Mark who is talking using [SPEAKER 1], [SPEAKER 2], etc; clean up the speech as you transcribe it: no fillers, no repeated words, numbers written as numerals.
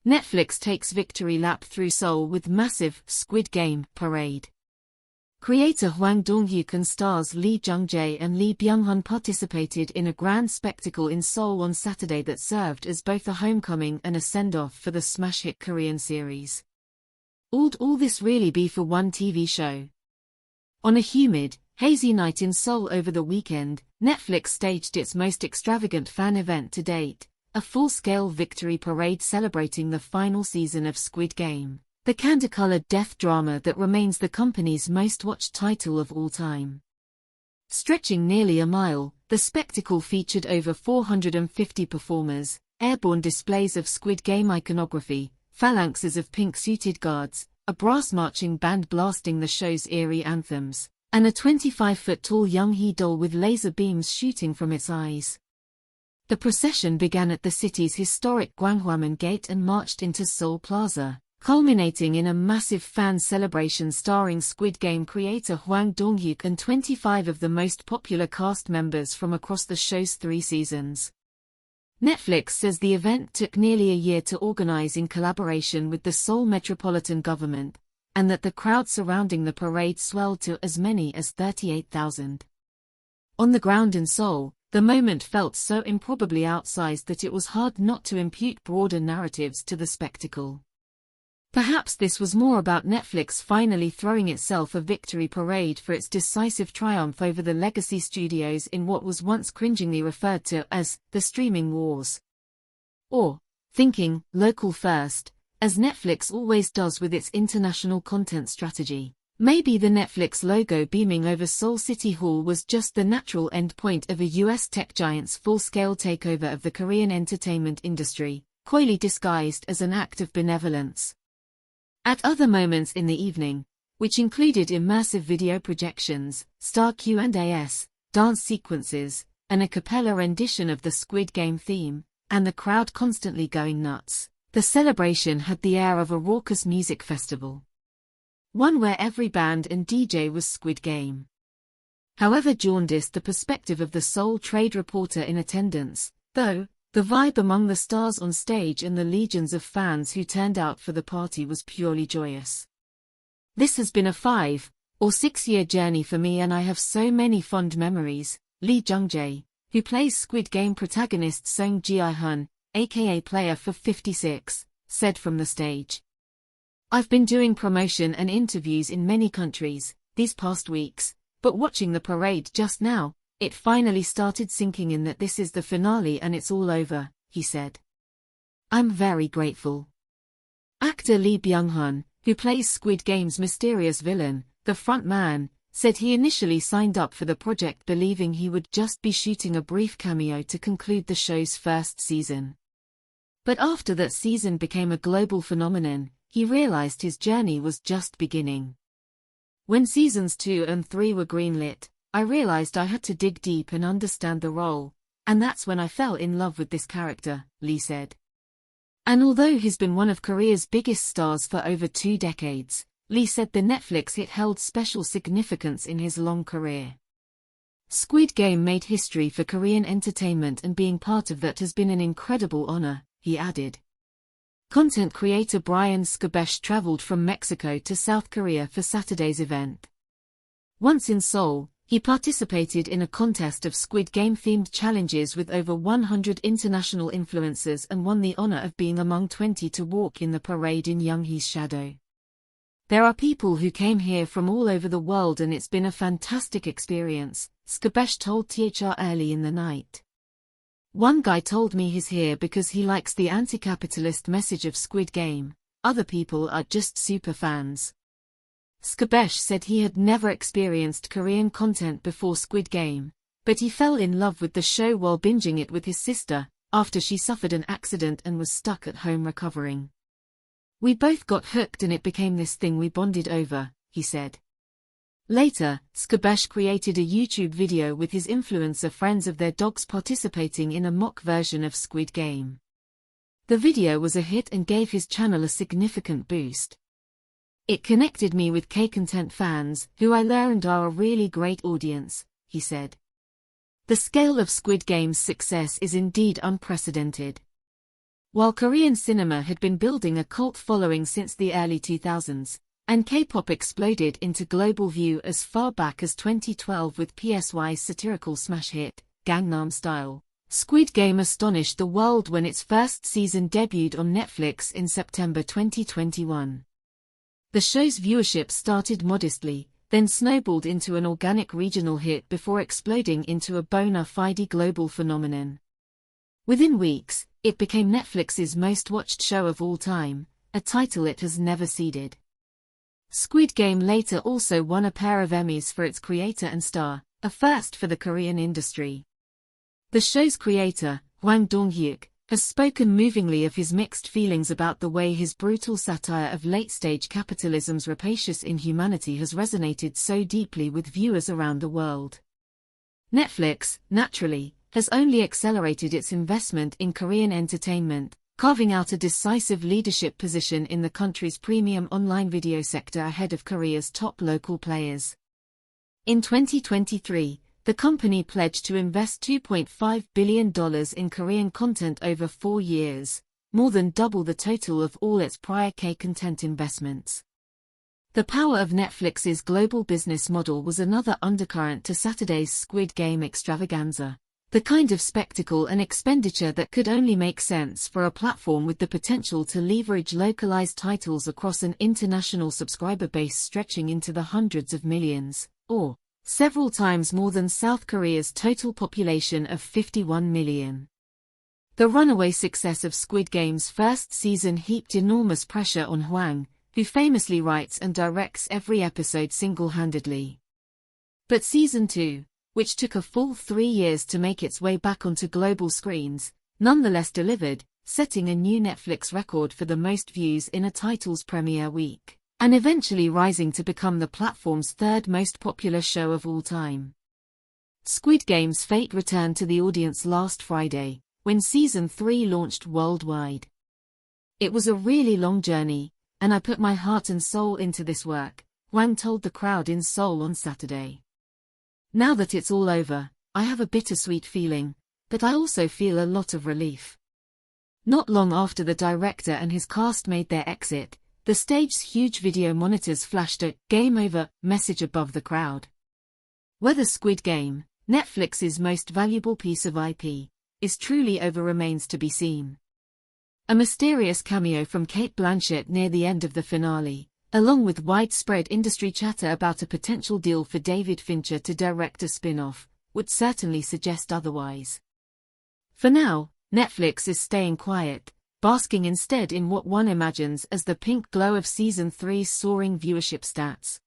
[SPEAKER 1] Netflix takes victory lap through Seoul with massive Squid Game parade. Creator Hwang Dong-hyuk and stars Lee Jung-jae and Lee Byung-hun participated in a grand spectacle in Seoul on Saturday that served as both a homecoming and a send-off for the smash hit Korean series. Would all this really be for one TV show? On a humid, hazy night in Seoul over the weekend, Netflix staged its most extravagant fan event to date, a full-scale victory parade celebrating the final season of Squid Game, the candy-colored death drama that remains the company's most-watched title of all time. Stretching nearly a mile, the spectacle featured over 450 performers, airborne displays of Squid Game iconography, phalanxes of pink-suited guards, a brass marching band blasting the show's eerie anthems, and a 25-foot-tall Young-hee doll with laser beams shooting from its eyes. The procession began at the city's historic Gwanghwamun Gate and marched into Seoul Plaza, culminating in a massive fan celebration starring Squid Game creator Hwang Dong-hyuk and 25 of the most popular cast members from across the show's 3 seasons. Netflix says the event took nearly a year to organize in collaboration with the Seoul Metropolitan Government, and that the crowd surrounding the parade swelled to as many as 38,000. On the ground in Seoul, the moment felt so improbably outsized that it was hard not to impute broader narratives to the spectacle. Perhaps this was more about Netflix finally throwing itself a victory parade for its decisive triumph over the legacy studios in what was once cringingly referred to as the streaming wars. Or, thinking local first, as Netflix always does with its international content strategy. Maybe the Netflix logo beaming over Seoul City Hall was just the natural endpoint of a US tech giant's full-scale takeover of the Korean entertainment industry, coyly disguised as an act of benevolence. At other moments in the evening, which included immersive video projections, star Q&As, dance sequences, an a cappella rendition of the Squid Game theme, and the crowd constantly going nuts, the celebration had the air of a raucous music festival. One where every band and DJ was Squid Game. However jaundiced the perspective of the Seoul trade reporter in attendance, though, the vibe among the stars on stage and the legions of fans who turned out for the party was purely joyous. This has been a 5 or 6 year journey for me and I have so many fond memories, Lee Jung-jae, who plays Squid Game protagonist Song Ji-hun, aka Player for 56, said from the stage. I've been doing promotion and interviews in many countries these past weeks, but watching the parade just now, it finally started sinking in that this is the finale and it's all over, he said. I'm very grateful. Actor Lee Byung-hun, who plays Squid Game's mysterious villain, the front man, said he initially signed up for the project believing he would just be shooting a brief cameo to conclude the show's first season. But after that season became a global phenomenon, he realized his journey was just beginning. When seasons 2 and 3 were greenlit, I realized I had to dig deep and understand the role, and that's when I fell in love with this character, Lee said. And although he's been one of Korea's biggest stars for over 2 decades, Lee said the Netflix hit held special significance in his long career. Squid Game made history for Korean entertainment and being part of that has been an incredible honor, he added. Content creator Brian Skabesh traveled from Mexico to South Korea for Saturday's event. Once in Seoul, he participated in a contest of Squid Game-themed challenges with over 100 international influencers and won the honor of being among 20 to walk in the parade in Young-hee's shadow. There are people who came here from all over the world and it's been a fantastic experience, Skabesh told THR early in the night. One guy told me he's here because he likes the anti-capitalist message of Squid Game, other people are just super fans. Skabesh said he had never experienced Korean content before Squid Game, but he fell in love with the show while binging it with his sister, after she suffered an accident and was stuck at home recovering. We both got hooked and it became this thing we bonded over, he said. Later, Skabesh created a YouTube video with his influencer friends of their dogs participating in a mock version of Squid Game. The video was a hit and gave his channel a significant boost. It connected me with K-content fans, who I learned are a really great audience, he said. The scale of Squid Game's success is indeed unprecedented. While Korean cinema had been building a cult following since the early 2000s, and K-pop exploded into global view as far back as 2012 with PSY's satirical smash hit, Gangnam Style, Squid Game astonished the world when its first season debuted on Netflix in September 2021. The show's viewership started modestly, then snowballed into an organic regional hit before exploding into a bona fide global phenomenon. Within weeks, it became Netflix's most-watched show of all time, a title it has never ceded. Squid Game later also won a pair of Emmys for its creator and star, a first for the Korean industry. The show's creator, Hwang Dong-hyuk, has spoken movingly of his mixed feelings about the way his brutal satire of late-stage capitalism's rapacious inhumanity has resonated so deeply with viewers around the world. Netflix, naturally, has only accelerated its investment in Korean entertainment, carving out a decisive leadership position in the country's premium online video sector ahead of Korea's top local players. In 2023, the company pledged to invest $2.5 billion in Korean content over 4 years, more than double the total of all its prior K-content investments. The power of Netflix's global business model was another undercurrent to Saturday's Squid Game extravaganza. The kind of spectacle and expenditure that could only make sense for a platform with the potential to leverage localized titles across an international subscriber base stretching into the hundreds of millions, or several times more than South Korea's total population of 51 million. The runaway success of Squid Game's first season heaped enormous pressure on Hwang, who famously writes and directs every episode single-handedly. But Season 2, which took a full 3 years to make its way back onto global screens, nonetheless delivered, setting a new Netflix record for the most views in a title's premiere week, and eventually rising to become the platform's third most popular show of all time. Squid Game's fate returned to the audience last Friday, when Season 3 launched worldwide. It was a really long journey, and I put my heart and soul into this work, Hwang told the crowd in Seoul on Saturday. Now that it's all over, I have a bittersweet feeling, but I also feel a lot of relief. Not long after the director and his cast made their exit, the stage's huge video monitors flashed a "Game Over" message above the crowd. Whether Squid Game, Netflix's most valuable piece of IP, is truly over remains to be seen. A mysterious cameo from Cate Blanchett near the end of the finale, along with widespread industry chatter about a potential deal for David Fincher to direct a spin-off, would certainly suggest otherwise. For now, Netflix is staying quiet, basking instead in what one imagines as the pink glow of Season 3's soaring viewership stats.